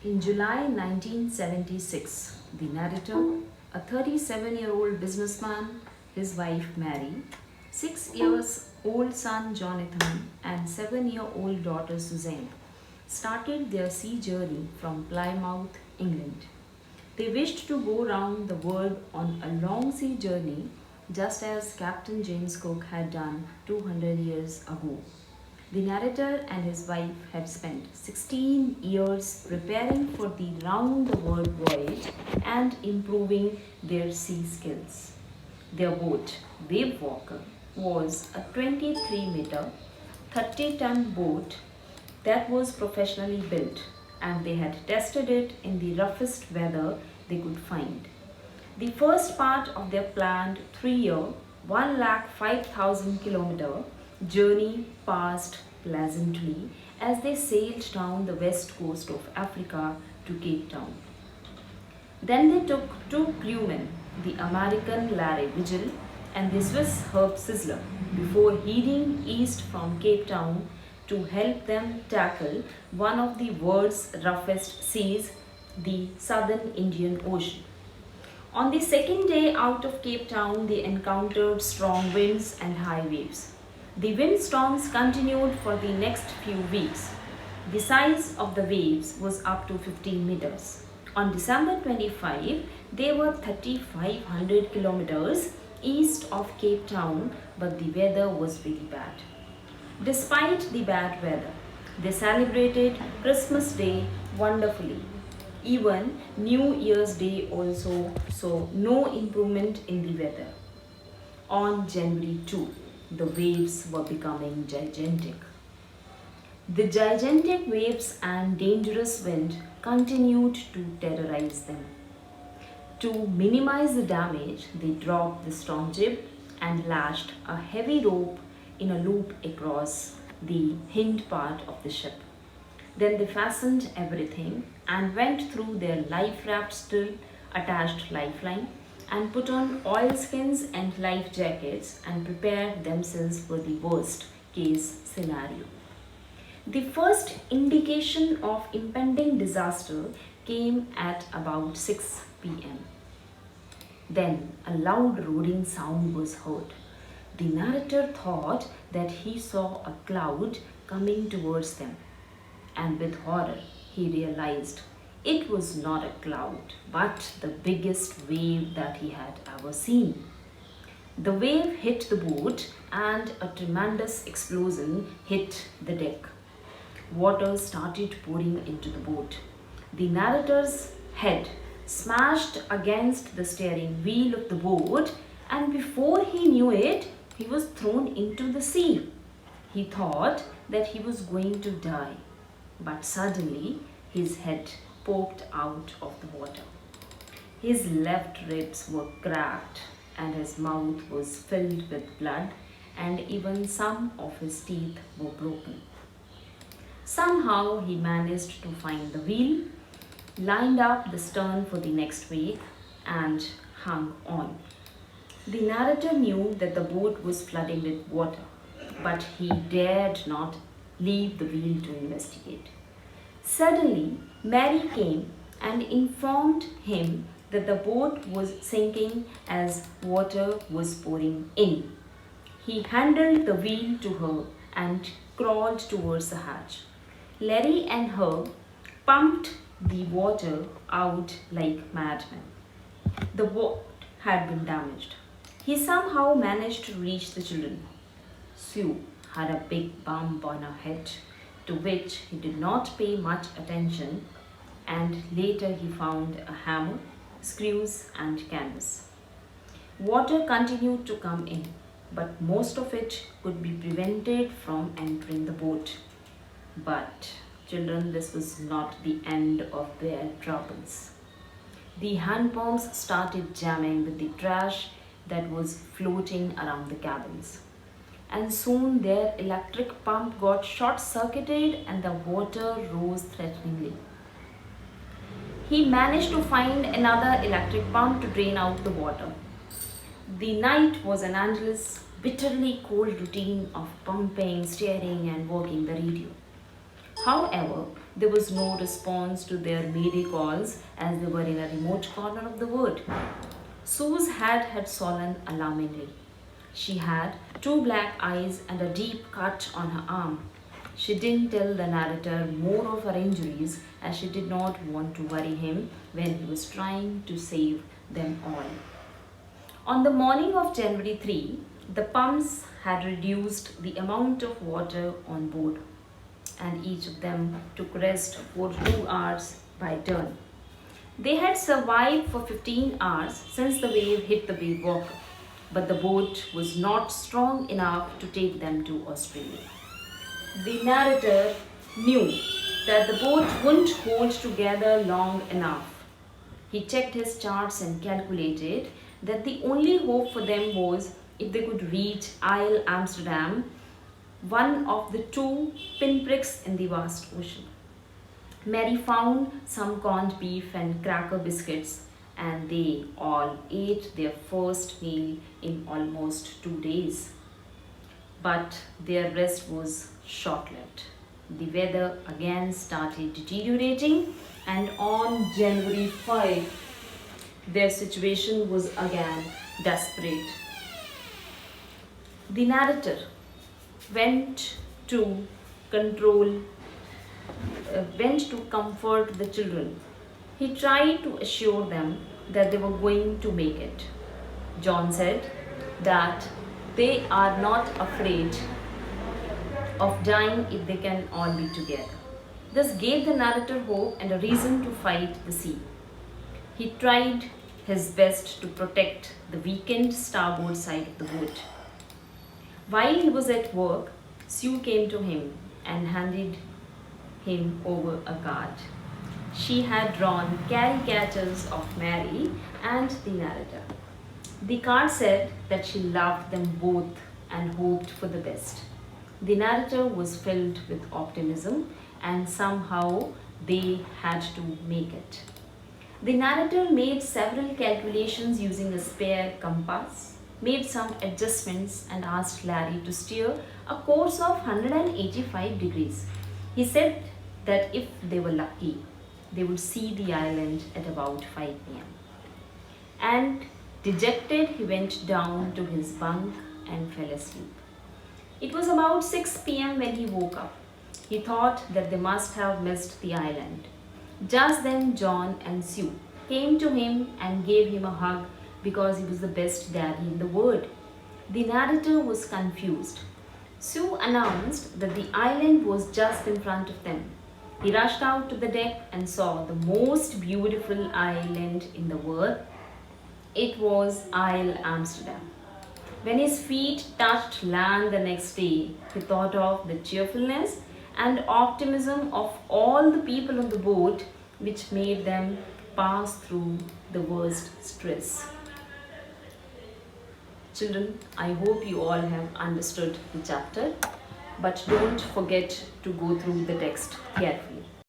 In July 1976, the narrator, a 37-year-old businessman, his wife Mary, 6 years old son Jonathan, and 7-year-old daughter Suzanne, started their sea journey from Plymouth, England. They wished to go round the world on a long sea journey just as Captain James Cook had done 200 years ago. The narrator and his wife had spent 16 years preparing for the round the world voyage and improving their sea skills. Their boat, Wave Walker, was a 23-meter, 30-ton boat that was professionally built, and they had tested it in the roughest weather they could find. The first part of their planned 3-year, 1,05,000 kilometer journey passed pleasantly as they sailed down the west coast of Africa to Cape Town. Then they took two crewmen, the American Larry Vigil and the Swiss Herb Sizzler, before heading east from Cape Town to help them tackle one of the world's roughest seas, the Southern Indian Ocean. On the second day out of Cape Town, they encountered strong winds and high waves. The windstorms continued for the next few weeks. The size of the waves was up to 15 meters. On December 25, they were 3,500 kilometers east of Cape Town, but the weather was really bad. Despite the bad weather, they celebrated Christmas Day wonderfully. Even New Year's Day also saw no improvement in the weather. On January 2, the waves were becoming gigantic. The gigantic waves and dangerous wind continued to terrorize them. To minimize the damage, they dropped the storm jib and lashed a heavy rope in a loop across the hind part of the ship. Then they fastened everything and went through their life raft still attached lifeline and put on oilskins and life jackets and prepared themselves for the worst case scenario. The first indication of impending disaster came at about 6 p.m. Then a loud roaring sound was heard. The narrator thought that he saw a cloud coming towards them, and with horror he realized it was not a cloud but the biggest wave that he had ever seen. The wave hit the boat and a tremendous explosion hit the deck. Water started pouring into the boat. The narrator's head smashed against the steering wheel of the boat, and before he knew it, he was thrown into the sea. He thought that he was going to die, but suddenly his head poked out of the water. His left ribs were cracked and his mouth was filled with blood, and even some of his teeth were broken. Somehow he managed to find the wheel, lined up the stern for the next week, and hung on. The narrator knew that the boat was flooding with water, but he dared not leave the wheel to investigate. Suddenly, Mary came and informed him that the boat was sinking as water was pouring in. He handed the wheel to her and crawled towards the hatch. Larry and Herb pumped the water out like madmen. The boat had been damaged. He somehow managed to reach the children. Sue had a big bump on her head, to which he did not pay much attention, and later he found a hammer, screws, and canvas. Water continued to come in, but most of it could be prevented from entering the boat. But, children, this was not the end of their troubles. The hand pumps started jamming with the trash that was floating around the cabins. And soon their electric pump got short-circuited and the water rose threateningly. He managed to find another electric pump to drain out the water. The night was an endless, bitterly cold routine of pumping, steering, and working the radio. However, There was no response to their mayday calls as they were in a remote corner of the world. Sue's head had swollen alarmingly. She had two black eyes and a deep cut on her arm. She didn't tell the narrator more of her injuries as she did not want to worry him when he was trying to save them all. On the morning of January 3, the pumps had reduced the amount of water on board, and each of them took rest for 2 hours by turn. They had survived for 15 hours since the wave hit the wave but the boat was not strong enough to take them to Australia. The narrator knew that the boat wouldn't hold together long enough. He checked his charts and calculated that the only hope for them was if they could reach Isle Amsterdam, one of the two pinpricks in the vast ocean. Mary found some corned beef and cracker biscuits, and they all ate their first meal in almost 2 days. But their rest was short lived. The weather again started deteriorating, and on January 5, their situation was again desperate. The narrator went to control, went to comfort the children. He tried to assure them that they were going to make it. John said that they are not afraid of dying if they can all be together. This gave the narrator hope and a reason to fight the sea. He tried his best to protect the weakened starboard side of the boat. While he was at work, Sue came to him and handed him over a card. She had drawn caricatures of Mary and the narrator. The card said that she loved them both and hoped for the best. The narrator was filled with optimism and somehow they had to make it. The narrator made several calculations using a spare compass, made some adjustments, and asked Larry to steer a course of 185 degrees. He said that if they were lucky, they would see the island at about 5 p.m. And dejected, he went down to his bunk and fell asleep. It was about 6 p.m. when he woke up. He thought that they must have missed the island. Just then, John and Sue came to him and gave him a hug because he was the best daddy in the world. The narrator was confused. Sue announced that the island was just in front of them. He rushed out to the deck and saw the most beautiful island in the world. It was Isle Amsterdam. When his feet touched land the next day, he thought of the cheerfulness and optimism of all the people on the boat, which made them pass through the worst stress. Children, I hope you all have understood the chapter, but don't forget to go through the text carefully.